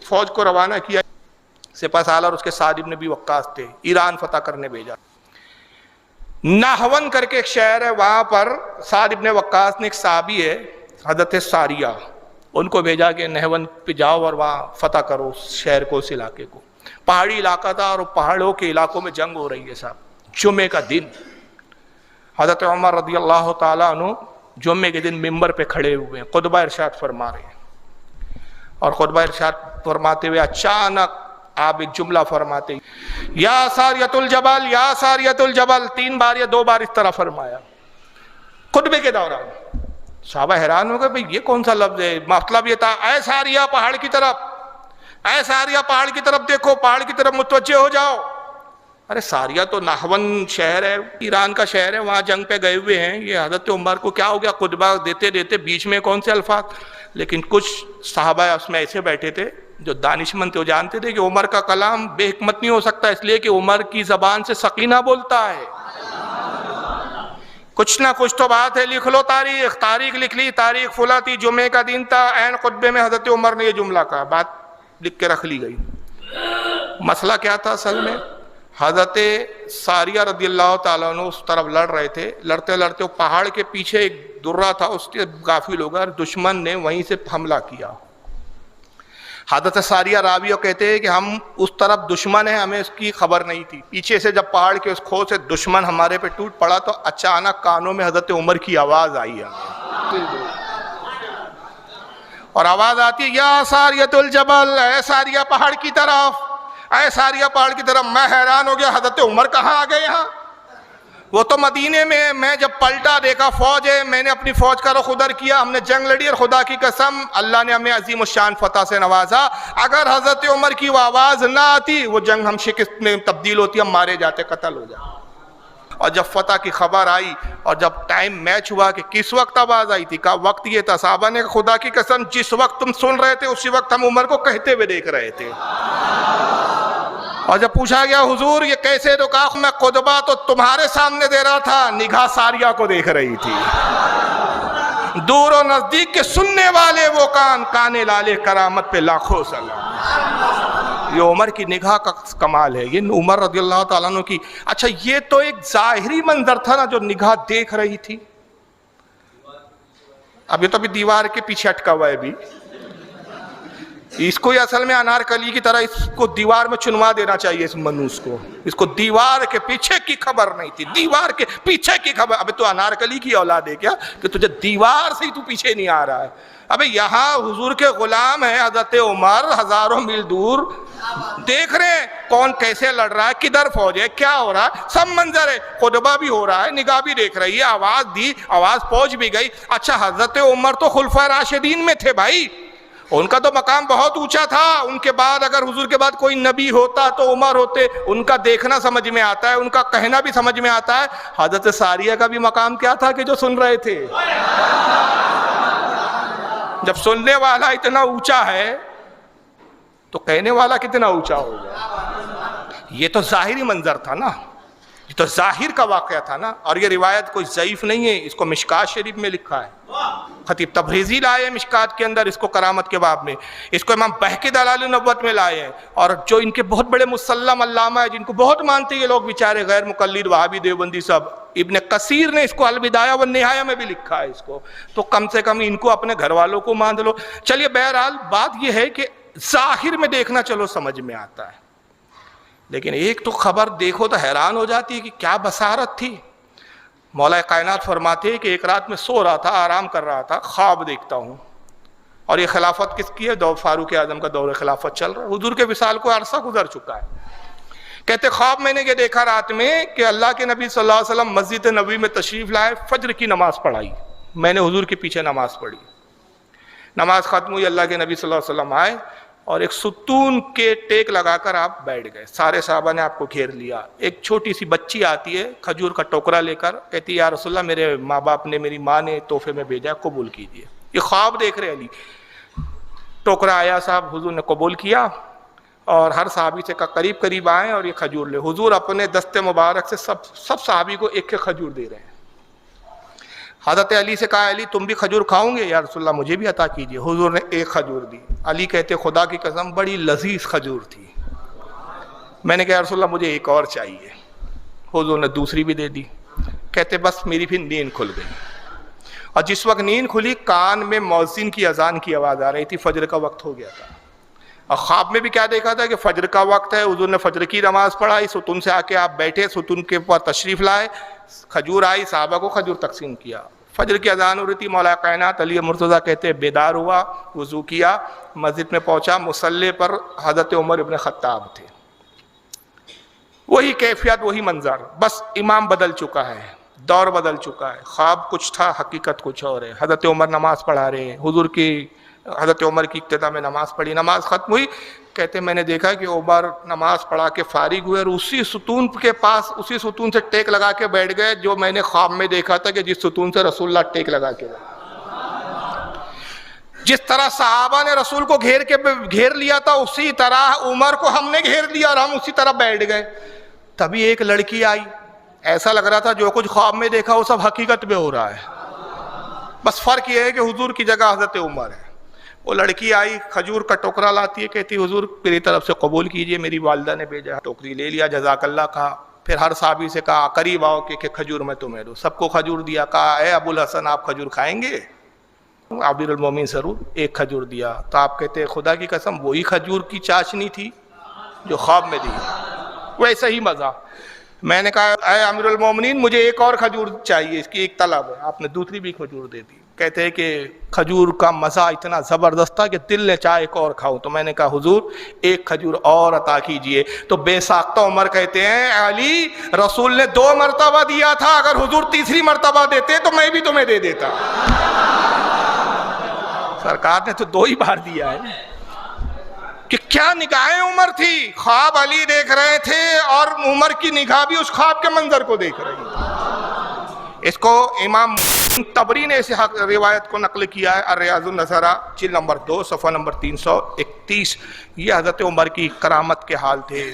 فوج کو روانہ کیا، سپہ سالار اس کے سعد ابن ابی وقاص تھے، ایران فتح کرنے بھیجا۔ نہون کر کے ایک شہر ہے، وہاں پر سعد ابن وقاص نے ایک صحابی ہے حضرت ساریہ، ان کو بھیجا کہ نہون پہ جاؤ اور وہاں فتح کرو اس شہر کو، اس علاقے کو۔ پہاڑی علاقہ تھا اور پہاڑوں کے علاقوں میں جنگ ہو رہی ہے صاحب۔ جمعے کا دن حضرت عمر رضی اللہ تعالیٰ عنہ جمعے کے دن ممبر پہ کھڑے ہوئے ہیں، خطبہ ارشاد فرما رہے ہیں، اور خطبہ ارشاد فرماتے ہوئے اچانک آپ ایک جملہ فرماتے ہیں، یا ساریۃ الجبل یا ساریۃ الجبل، 3 بار یا 2 بار اس طرح فرمایا خطبے کے دوران۔ صحابہ حیران ہو گئے، بھئی یہ کون سا لفظ ہے؟ مطلب یہ تھا اے ساریہ پہاڑ کی طرف، اے ساریہ پہاڑ کی طرف دیکھو، پہاڑ کی طرف متوجہ ہو جاؤ۔ ارے ساریہ تو نہون شہر ہے، ایران کا شہر ہے، وہاں جنگ پہ گئے ہوئے ہیں۔ یہ حضرت عمر کو کیا ہو گیا، خطبہ دیتے دیتے بیچ میں کون سے الفاظ؟ لیکن کچھ صحابہ اس میں ایسے بیٹھے تھے جو دانشمند تھے، وہ جانتے تھے کہ عمر کا کلام بے حکمت نہیں ہو سکتا، اس لیے کہ عمر کی زبان سے سکینہ بولتا ہے۔ کچھ نہ کچھ تو بات ہے، لکھ لو تاریخ لکھ لی، تاریخ فلاں تھی، جمعے کا دن تھا، عین خطبے میں حضرت عمر نے یہ جملہ کہا، بات لکھ کے رکھ لی گئی۔ مسئلہ کیا تھا اصل میں؟ حضرت ساریہ رضی اللہ تعالیٰ عنہ اس طرف لڑ رہے تھے، لڑتے لڑتے وہ پہاڑ کے پیچھے ایک درہ تھا، اس کے کافی لوگ اور دشمن نے وہیں سے حملہ کیا۔ حضرت ساریہ راوی کہتے ہیں کہ ہم اس طرف دشمن ہیں، ہمیں اس کی خبر نہیں تھی، پیچھے سے جب پہاڑ کے اس کھو سے دشمن ہمارے پہ ٹوٹ پڑا تو اچانک کانوں میں حضرت عمر کی آواز آئی ہے، اور آواز آتی ہے یا ساریۃ الجبل، اے ساریہ پہاڑ کی طرف، اے ساریہ پہاڑ کی طرف۔ میں حیران ہو گیا، حضرت عمر کہاں آ گئے یہاں؟ وہ تو مدینے میں، میں جب پلٹا دیکھا فوج ہے، میں نے اپنی فوج کا رخ ادھر کیا، ہم نے جنگ لڑی، اور خدا کی قسم اللہ نے ہمیں عظیم الشان فتح سے نوازا۔ اگر حضرت عمر کی وہ آواز نہ آتی، وہ جنگ ہم شکست میں تبدیل ہوتی، ہم مارے جاتے، قتل ہو جاتے۔ اور جب فتح کی خبر آئی اور جب ٹائم میچ ہوا کہ کس وقت آواز آئی تھی، کہا وقت یہ تھا، صحابہ نے خدا کی قسم جس وقت تم سن رہے تھے اسی وقت ہم عمر کو کہتے ہوئے دیکھ رہے تھے۔ اور جب پوچھا گیا حضور یہ کیسے، تو کہا میں خطبہ تو تمہارے سامنے دے رہا تھا، نگاہ ساریہ کو دیکھ رہی تھی۔ دور و نزدیک کے سننے والے وہ کان لالے کرامت پہ لاکھوں سلام۔ یہ عمر کی نگاہ کا کمال ہے، یہ عمر رضی اللہ تعالیٰ عنہ کی۔ اچھا یہ تو ایک ظاہری منظر تھا نا جو نگاہ دیکھ رہی تھی، اب یہ تو ابھی دیوار کے پیچھے اٹکا ہوا ہے، ابھی اس کو اصل میں انارکلی کی طرح اس کو دیوار میں چنوا دینا چاہیے، اس منوس کو، اس کو دیوار کے پیچھے کی خبر نہیں تھی، دیوار کے پیچھے کی خبر۔ ابھی تو انارکلی کی اولاد ہے کیا کہ تجھے دیوار سے ہی تو پیچھے نہیں آ رہا ہے؟ ابھی یہاں حضور کے غلام ہیں حضرت عمر، ہزاروں میل دور دیکھ رہے ہیں کون کیسے لڑ رہا ہے، کدھر فوج ہے، کیا ہو رہا ہے، سب منظر ہے، خطبہ بھی ہو رہا ہے، نگاہ بھی دیکھ رہی ہے، آواز دی، آواز پہنچ بھی گئی۔ اچھا حضرت عمر تو خلفائے راشدین میں تھے بھائی، ان کا تو مقام بہت اونچا تھا، ان کے بعد اگر حضور کے بعد کوئی نبی ہوتا تو عمر ہوتے، ان کا دیکھنا سمجھ میں آتا ہے، ان کا کہنا بھی سمجھ میں آتا ہے۔ حضرت ساریہ کا بھی مقام کیا تھا کہ جو سن رہے تھے؟ جب سننے والا اتنا اونچا ہے تو کہنے والا کتنا اونچا ہوگا؟ یہ تو ظاہری منظر تھا نا، یہ تو ظاہر کا واقعہ تھا نا، اور یہ روایت کوئی ضعیف نہیں ہے، اس کو مشکات شریف میں لکھا ہے، خطیب تبریزی لائے مشکات کے اندر اس کو کرامت کے باب میں، اس کو امام بہقی دلائل النبوت میں لائے ہیں، اور جو ان کے بہت بڑے مسلم علامہ ہیں جن کو بہت مانتے ہیں یہ لوگ بیچارے غیر مقلد وہابی دیوبندی سب، ابن کثیر نے اس کو البدایہ والنہایہ میں بھی لکھا ہے اس کو، تو کم سے کم ان کو اپنے گھر والوں کو مان لو۔ چلیے بہرحال بات یہ ہے کہ ظاہر میں دیکھنا چلو سمجھ میں آتا ہے، لیکن ایک تو خبر دیکھو تو حیران ہو جاتی ہے کہ کیا بصارت تھی۔ مولا کائنات فرماتے ہیں کہ ایک رات میں سو رہا تھا، آرام کر رہا تھا، خواب دیکھتا ہوں، اور یہ خلافت کس کی ہے؟ دور فاروق اعظم کا دور خلافت چل رہا ہے، حضور کے وصال کو عرصہ گزر چکا ہے۔ کہتے خواب میں نے یہ دیکھا رات میں کہ اللہ کے نبی صلی اللہ علیہ وسلم مسجد نبوی میں تشریف لائے، فجر کی نماز پڑھائی، میں نے حضور کے پیچھے نماز پڑھی، نماز ختم ہوئی، اللہ کے نبی صلی اللہ علیہ وسلم آئے اور ایک ستون کے ٹیک لگا کر آپ بیٹھ گئے، سارے صحابہ نے آپ کو گھیر لیا، ایک چھوٹی سی بچی آتی ہے کھجور کا ٹوکرا لے کر، کہتی ہے یا رسول اللہ میرے ماں باپ نے، میری ماں نے تحفے میں بھیجا، قبول کیجیے۔ یہ خواب دیکھ رہے علی، ٹوکرا آیا صاحب، حضور نے قبول کیا، اور ہر صحابی سے کہا قریب قریب آئیں اور یہ کھجور لے، حضور اپنے دست مبارک سے سب صحابی کو ایک ایک کھجور دے رہے ہیں۔ حضرت علی سے کہا علی تم بھی کھجور کھاؤ گے؟ یا رسول اللہ مجھے بھی عطا کیجیے۔ حضور نے ایک کھجور دی۔ علی کہتے خدا کی قسم بڑی لذیذ کھجور تھی۔ میں نے کہا یا رسول اللہ مجھے ایک اور چاہیے۔ حضور نے دوسری بھی دے دی۔ کہتے بس میری پھر نیند کھل گئی، اور جس وقت نیند کھلی کان میں مؤذن کی اذان کی آواز آ رہی تھی، فجر کا وقت ہو گیا تھا۔ اور خواب میں بھی کیا دیکھا تھا کہ فجر کا وقت ہے، حضور نے فجر کی نماز پڑھائی، ستون سے آ کے آپ بیٹھے، ستون کے اوپر تشریف لائے، کھجور آئی، صحابہ کو کھجور تقسیم کیا۔ فجر کی اذان ہو رہی تھی، مولا کائنات علی مرتضیٰ کہتے بیدار ہوا، وضو کیا، مسجد میں پہنچا، مصلی پر حضرت عمر ابن خطاب تھے۔ وہی کیفیت، وہی منظر، بس امام بدل چکا ہے، دور بدل چکا ہے، خواب کچھ تھا، حقیقت کچھ اور ہے۔ حضرت عمر نماز پڑھا رہے ہیں، حضرت عمر کی ابتدا میں نماز پڑھی، نماز ختم ہوئی، کہتے میں نے دیکھا کہ عمر نماز پڑھا کے فارغ ہوئے اور اسی ستون کے پاس، اسی ستون سے ٹیک لگا کے بیٹھ گئے جو میں نے خواب میں دیکھا تھا کہ جس ستون سے رسول اللہ ٹیک لگا کے بیٹھے۔ جس طرح صحابہ نے رسول کو گھیر لیا تھا، اسی طرح عمر کو ہم نے گھیر لیا اور ہم اسی طرح بیٹھ گئے۔ تبھی ایک لڑکی آئی، ایسا لگ رہا تھا جو کچھ خواب میں دیکھا وہ سب حقیقت میں ہو رہا ہے، بس فرق یہ ہے کہ حضور کی جگہ حضرت عمر ہے۔ وہ لڑکی آئی، کھجور کا ٹوکرا لاتی ہے، کہتی حضور میری طرف سے قبول کیجئے، میری والدہ نے بھیجا۔ ٹوکری لے لیا، جزاک اللہ کہا، پھر ہر صحابی سے کہا قریب آؤ کہ کھجور میں تمہیں دوں، سب کو کھجور دیا۔ کہا اے ابو الحسن آپ کھجور کھائیں گے؟ امیر المومنین ضرور، ایک کھجور دیا۔ تو آپ کہتے ہیں خدا کی قسم وہی کھجور کی چاشنی تھی جو خواب میں دی، ویسا ہی مزہ۔ میں نے کہا اے امیر المومنین مجھے ایک اور کھجور چاہیے، اس کی ایک طلب ہے۔ آپ نے دوسری بھی کھجور دے دی۔ کہتے ہیں کہ کھجور کا مزہ اتنا زبردست تھا کہ دل نے چاہا ایک اور کھاؤں۔ تو میں نے کہا حضور ایک کھجور اور عطا کیجئے۔ تو بے ساختہ عمر کہتے ہیں علی رسول نے 2 مرتبہ دیا تھا، اگر حضور تیسری مرتبہ دیتے تو میں بھی تمہیں دے دیتا۔ سرکار نے تو 2 ہی بار دیا ہے کہ کیا نگاہیں عمر تھی، خواب علی دیکھ رہے تھے اور عمر کی نگاہ بھی اس خواب کے منظر کو دیکھ رہی تھی۔ اس کو امام طبری نے اس روایت کو نقل کیا ہے، الریاض النظرہ جلد نمبر 2 صفحہ نمبر 331۔ یہ حضرت عمر کی کرامت کے حال تھے۔